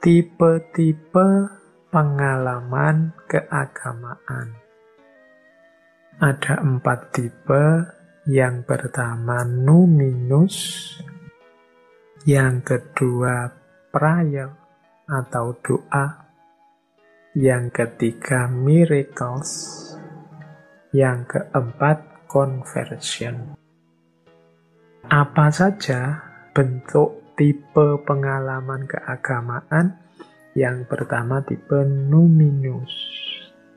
tipe-tipe pengalaman keagamaan. Ada 4 tipe. Yang pertama numinus, yang kedua prayer atau doa, yang ketiga miracles, yang keempat conversion. Apa saja bentuk tipe pengalaman keagamaan? Yang pertama tipe numinus.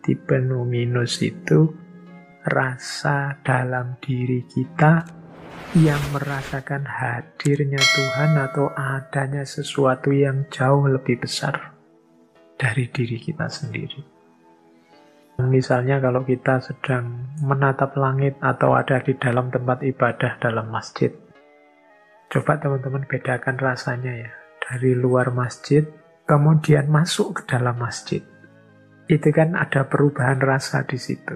Tipe numinus itu rasa dalam diri kita yang merasakan hadirnya Tuhan atau adanya sesuatu yang jauh lebih besar dari diri kita sendiri. Misalnya kalau kita sedang menatap langit atau ada di dalam tempat ibadah dalam masjid. Coba teman-teman bedakan rasanya ya. Dari luar masjid, kemudian masuk ke dalam masjid. Itu kan ada perubahan rasa di situ.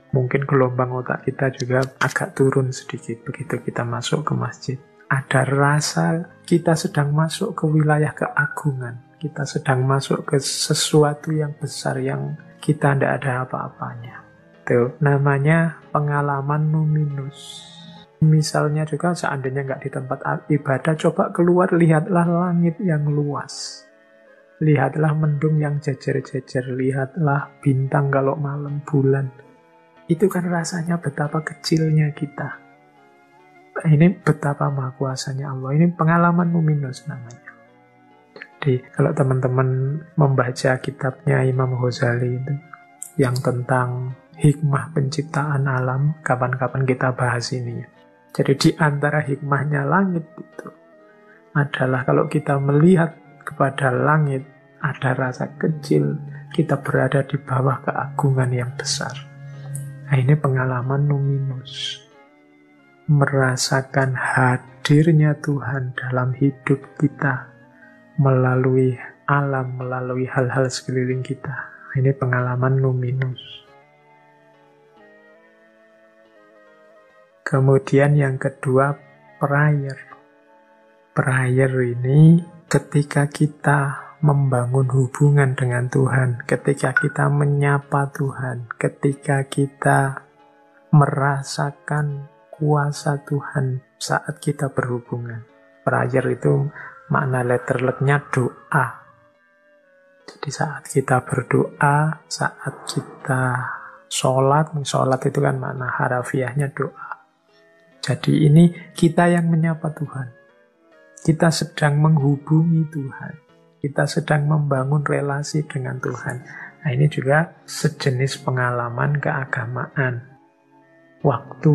Mungkin gelombang otak kita juga agak turun sedikit begitu kita masuk ke masjid. Ada rasa kita sedang masuk ke wilayah keagungan. Kita sedang masuk ke sesuatu yang besar yang kita tidak ada apa-apanya. Itu namanya pengalaman numinus. Misalnya juga seandainya nggak di tempat ibadah, coba keluar, lihatlah langit yang luas. Lihatlah mendung yang jejer-jejer. Lihatlah bintang kalau malam, bulan. Itu kan rasanya betapa kecilnya kita. Ini betapa maha kuasanya Allah. Ini pengalaman numinus namanya. Jadi kalau teman-teman membaca kitabnya Imam Ghazali itu, yang tentang hikmah penciptaan alam, kapan-kapan kita bahas ini ya. Jadi di antara hikmahnya langit itu adalah kalau kita melihat kepada langit, ada rasa kecil, kita berada di bawah keagungan yang besar. Nah, ini pengalaman numinus. Merasakan hadirnya Tuhan dalam hidup kita melalui alam, melalui hal-hal sekeliling kita. Ini pengalaman numinus. Kemudian yang kedua, prayer. Prayer ini ketika kita membangun hubungan dengan Tuhan, ketika kita menyapa Tuhan, ketika kita merasakan kuasa Tuhan saat kita berhubungan. Prayer itu makna letterleknya doa. Jadi saat kita berdoa, saat kita sholat itu kan makna harafiahnya doa. Jadi ini kita yang menyapa Tuhan. Kita sedang menghubungi Tuhan. Kita sedang membangun relasi dengan Tuhan. Nah, ini juga sejenis pengalaman keagamaan. Waktu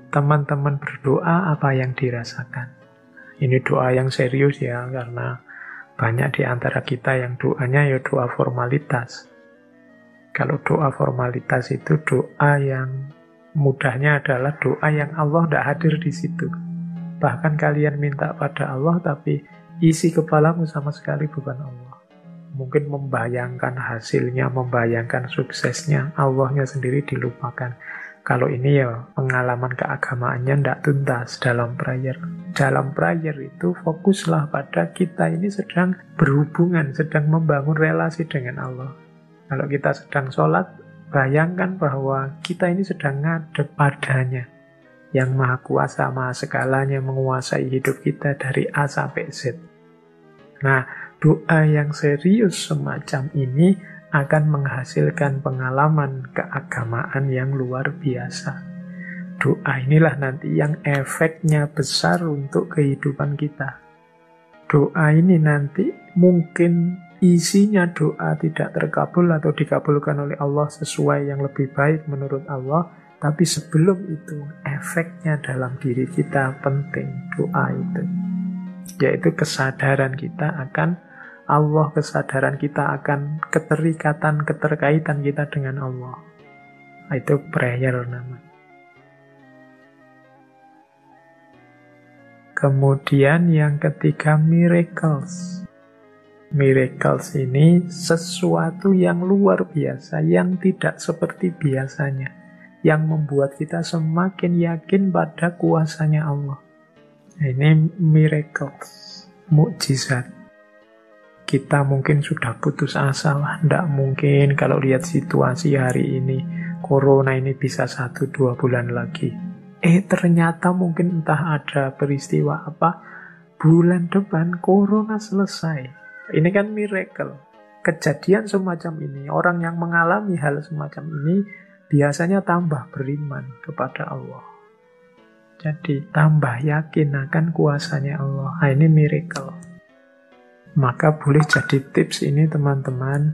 teman-teman berdoa, apa yang dirasakan? Ini doa yang serius ya, karena banyak di antara kita yang doanya ya doa formalitas. Kalau doa formalitas itu doa yang mudahnya adalah doa yang Allah tidak hadir di situ. Bahkan kalian minta pada Allah, tapi isi kepalamu sama sekali bukan Allah. Mungkin membayangkan hasilnya, membayangkan suksesnya, Allahnya sendiri dilupakan. Kalau ini ya pengalaman keagamaannya tidak tuntas dalam prayer. Dalam prayer itu fokuslah pada kita ini sedang berhubungan, sedang membangun relasi dengan Allah. Kalau kita sedang sholat, bayangkan bahwa kita ini sedang ngadep padanya, yang maha kuasa, maha segalanya, menguasai hidup kita dari A sampai Z. Nah, doa yang serius semacam ini akan menghasilkan pengalaman keagamaan yang luar biasa. Doa inilah nanti yang efeknya besar untuk kehidupan kita. Doa ini nanti mungkin isinya doa tidak terkabul atau dikabulkan oleh Allah sesuai yang lebih baik menurut Allah, tapi sebelum itu efeknya dalam diri kita penting doa itu. Yaitu kesadaran kita akan Allah, kesadaran kita akan keterkaitan kita dengan Allah. Itu prayer namanya. Kemudian yang ketiga, miracles. Miracles ini sesuatu yang luar biasa, yang tidak seperti biasanya, yang membuat kita semakin yakin pada kuasanya Allah. Ini miracles, mukjizat. kita mungkin sudah putus asa, wah tidak mungkin kalau lihat situasi hari ini, corona ini bisa 1-2 bulan lagi. Ternyata mungkin entah ada peristiwa apa, bulan depan corona selesai. Ini kan miracle. Kejadian semacam ini, orang yang mengalami hal semacam ini biasanya tambah beriman kepada Allah. Jadi tambah yakin akan kuasanya Allah. Nah, ini miracle. Maka boleh jadi tips ini teman-teman,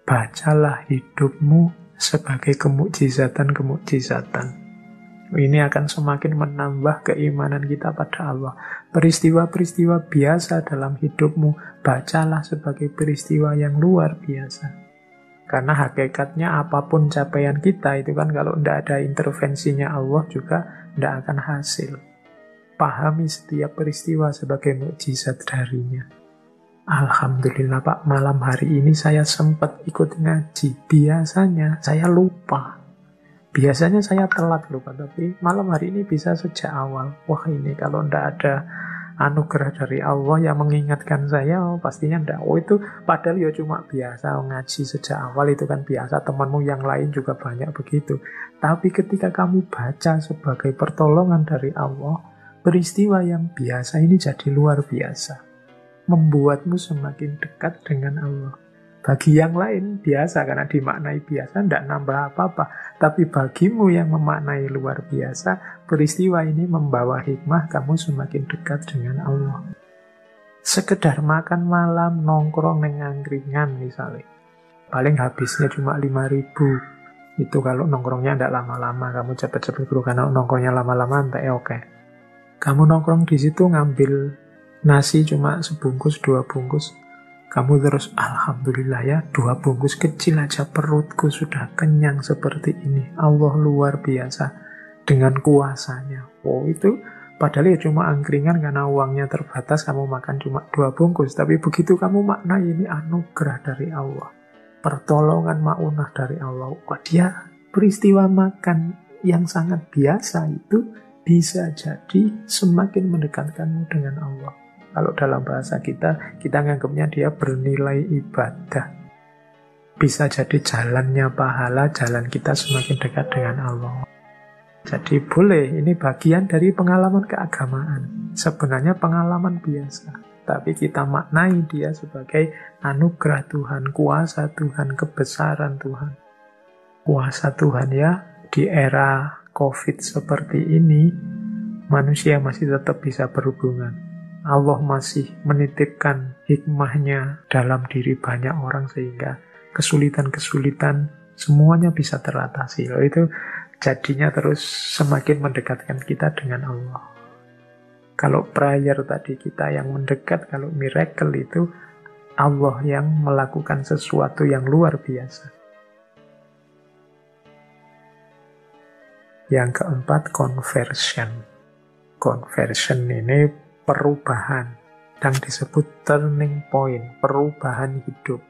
bacalah hidupmu sebagai kemukjizatan-kemukjizatan. Ini akan semakin menambah keimanan kita pada Allah. Peristiwa-peristiwa biasa dalam hidupmu, bacalah sebagai peristiwa yang luar biasa. Karena hakikatnya apapun capaian kita itu kan kalau tidak ada intervensinya Allah juga tidak akan hasil. Pahami setiap peristiwa sebagai mukjizat darinya. Alhamdulillah Pak, malam hari ini saya sempat ikut ngaji. Biasanya saya lupa. Biasanya saya telat lupa, tapi malam hari ini bisa sejak awal. Wah, ini kalau tidak ada anugerah dari Allah yang mengingatkan saya, pastinya tidak. Itu padahal ya cuma biasa ngaji sejak awal, itu kan biasa. Temanmu yang lain juga banyak begitu. Tapi ketika kamu baca sebagai pertolongan dari Allah, peristiwa yang biasa ini jadi luar biasa. Membuatmu semakin dekat dengan Allah. Bagi yang lain biasa, karena dimaknai biasa, tidak nambah apa-apa. Tapi bagimu yang memaknai luar biasa, peristiwa ini membawa hikmah, kamu semakin dekat dengan Allah. Sekedar makan malam, nongkrong neng angkringan misalnya. Paling habisnya cuma 5.000. Itu kalau nongkrongnya tidak lama-lama, kamu cepet-cepet dulu, karena nongkrongnya lama-lama entah oke. Kamu nongkrong di situ ngambil nasi cuma sebungkus, 2 bungkus. Kamu terus, alhamdulillah ya, 2 bungkus kecil aja perutku sudah kenyang seperti ini. Allah luar biasa dengan kuasanya. Oh, itu padahal ya cuma angkringan karena uangnya terbatas, kamu makan cuma 2 bungkus. Tapi begitu kamu maknai ini anugerah dari Allah, pertolongan maunah dari Allah. Wah, dia peristiwa makan yang sangat biasa itu bisa jadi semakin mendekatkanmu dengan Allah. Kalau dalam bahasa kita nganggapnya dia bernilai ibadah. Bisa jadi jalannya pahala, jalan kita semakin dekat dengan Allah. Jadi boleh, ini bagian dari pengalaman keagamaan. Sebenarnya pengalaman biasa. Tapi kita maknai dia sebagai anugerah Tuhan, kuasa Tuhan, kebesaran Tuhan. Kuasa Tuhan ya, di era COVID seperti ini, manusia masih tetap bisa berhubungan. Allah masih menitipkan hikmahnya dalam diri banyak orang sehingga kesulitan-kesulitan semuanya bisa teratasi. Itu jadinya terus semakin mendekatkan kita dengan Allah. Kalau prayer tadi kita yang mendekat, kalau miracle itu Allah yang melakukan sesuatu yang luar biasa. Yang keempat, conversion. Conversion ini perubahan dan disebut turning point, perubahan hidup.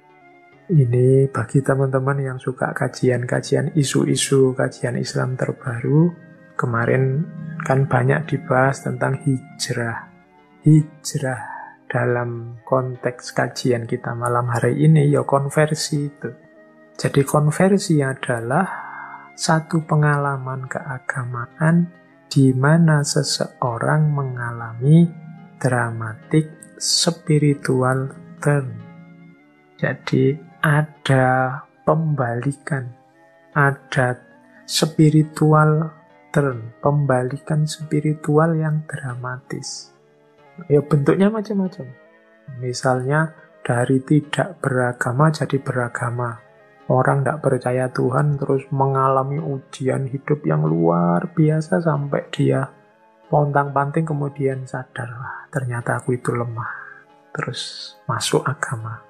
Ini bagi teman-teman yang suka kajian-kajian isu-isu kajian Islam terbaru, kemarin kan banyak dibahas tentang hijrah. Hijrah dalam konteks kajian kita malam hari ini ya konversi itu. Jadi konversi adalah satu pengalaman keagamaan di mana seseorang mengalami dramatic spiritual turn. Jadi ada pembalikan, ada spiritual turn, pembalikan spiritual yang dramatis. Ya bentuknya macam-macam. Misalnya dari tidak beragama jadi beragama. Orang tidak percaya Tuhan terus mengalami ujian hidup yang luar biasa sampai dia pontang-panting kemudian sadar, wah, ternyata aku itu lemah. Terus masuk agama.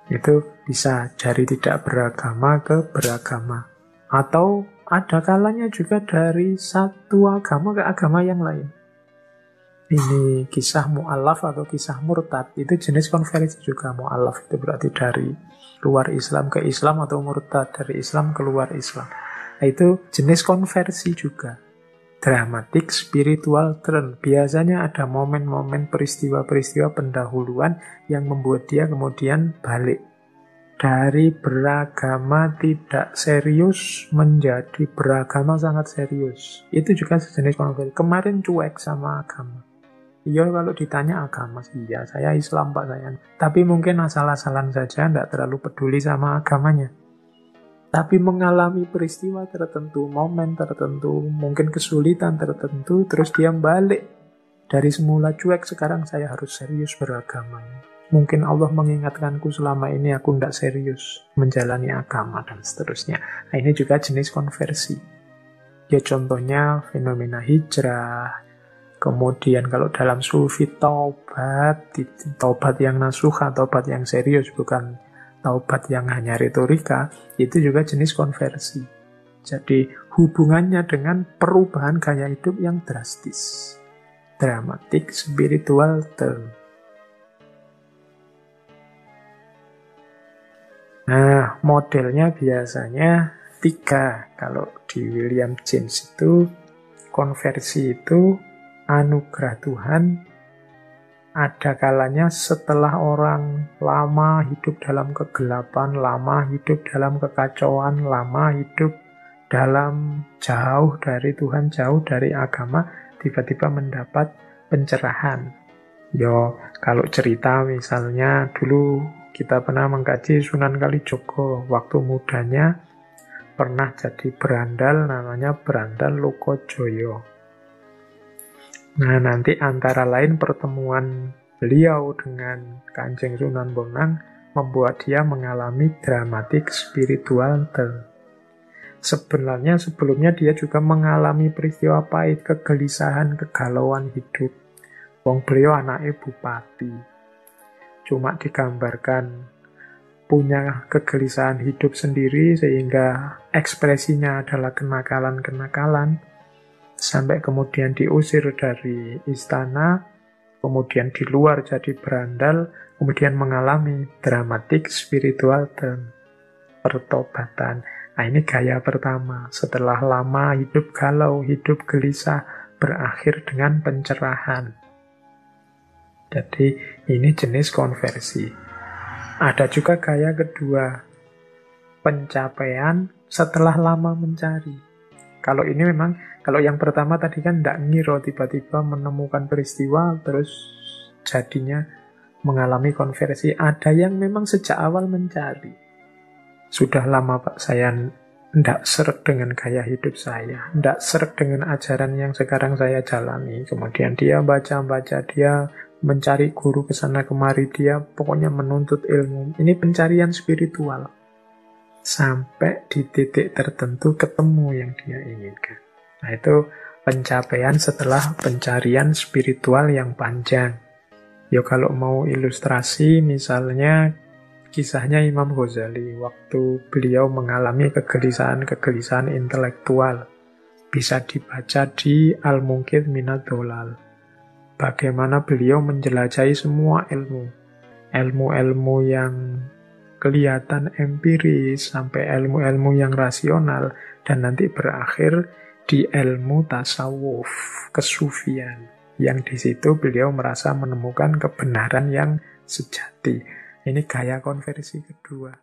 Itu bisa dari tidak beragama ke beragama. Atau ada kalanya juga dari satu agama ke agama yang lain. Ini kisah mu'alaf atau kisah murtad. Itu jenis konversi juga. Mu'alaf itu berarti dari luar Islam ke Islam, atau murtad dari Islam keluar Islam. Nah, itu jenis konversi juga. dramatic spiritual turn. Biasanya ada momen-momen peristiwa-peristiwa pendahuluan yang membuat dia kemudian balik. Dari beragama tidak serius menjadi beragama sangat serius. Itu juga sejenis konversi. Kemarin cuek sama agama. Iya kalau ditanya agama sih, ya saya Islam Pak saya. Tapi mungkin asal-asalan saja, tidak terlalu peduli sama agamanya. Tapi mengalami peristiwa tertentu, momen tertentu, mungkin kesulitan tertentu, terus dia balik. Dari semula cuek, sekarang saya harus serius beragama. Mungkin Allah mengingatkanku selama ini aku tidak serius menjalani agama dan seterusnya. Nah ini juga jenis konversi. Ya contohnya fenomena hijrah. Kemudian kalau dalam sufi taubat yang nasuha, taubat yang serius, bukan taubat yang hanya retorika, itu juga jenis konversi. Jadi hubungannya dengan perubahan gaya hidup yang drastis. Dramatic spiritual turn. Nah, modelnya biasanya 3. Kalau di William James itu, konversi itu anugerah Tuhan. Ada kalanya setelah orang lama hidup dalam kegelapan, lama hidup dalam kekacauan, lama hidup dalam jauh dari Tuhan, jauh dari agama, tiba-tiba mendapat pencerahan. Yo, kalau cerita misalnya dulu kita pernah mengkaji Sunan Kalijogo, waktu mudanya pernah jadi berandal, namanya Berandal Lokojoyo. Nah, nanti antara lain pertemuan beliau dengan Kanjeng Sunan Bonang membuat dia mengalami dramatic spiritual turn. Sebenarnya sebelumnya dia juga mengalami peristiwa pahit, kegelisahan, kegalauan hidup. Wong beliau anaknya bupati. Cuma digambarkan punya kegelisahan hidup sendiri sehingga ekspresinya adalah kenakalan-kenakalan. Sampai kemudian diusir dari istana, kemudian di luar jadi berandal, kemudian mengalami dramatic spiritual turn, pertobatan. Nah ini gaya pertama, setelah lama hidup galau, hidup gelisah, berakhir dengan pencerahan. Jadi ini jenis konversi. Ada juga gaya kedua, pencapaian setelah lama mencari. Kalau ini memang, kalau yang pertama tadi kan tidak ngiro, tiba-tiba menemukan peristiwa, terus jadinya mengalami konversi. Ada yang memang sejak awal mencari. Sudah lama Pak, saya tidak seret dengan gaya hidup saya, tidak seret dengan ajaran yang sekarang saya jalani. Kemudian dia baca-baca, dia mencari guru ke sana kemari, dia pokoknya menuntut ilmu. Ini pencarian spiritual. Sampai di titik tertentu ketemu yang dia inginkan. Nah itu pencapaian setelah pencarian spiritual yang panjang. Ya kalau mau ilustrasi misalnya kisahnya Imam Ghazali waktu beliau mengalami kegelisahan intelektual. Bisa dibaca di Al-Munqidh Minad Dhalal. Bagaimana beliau menjelajahi semua ilmu. Ilmu-ilmu yang kelihatan empiris sampai ilmu-ilmu yang rasional dan nanti berakhir di ilmu tasawuf, kesufian, yang di situ beliau merasa menemukan kebenaran yang sejati. Ini gaya konversi kedua.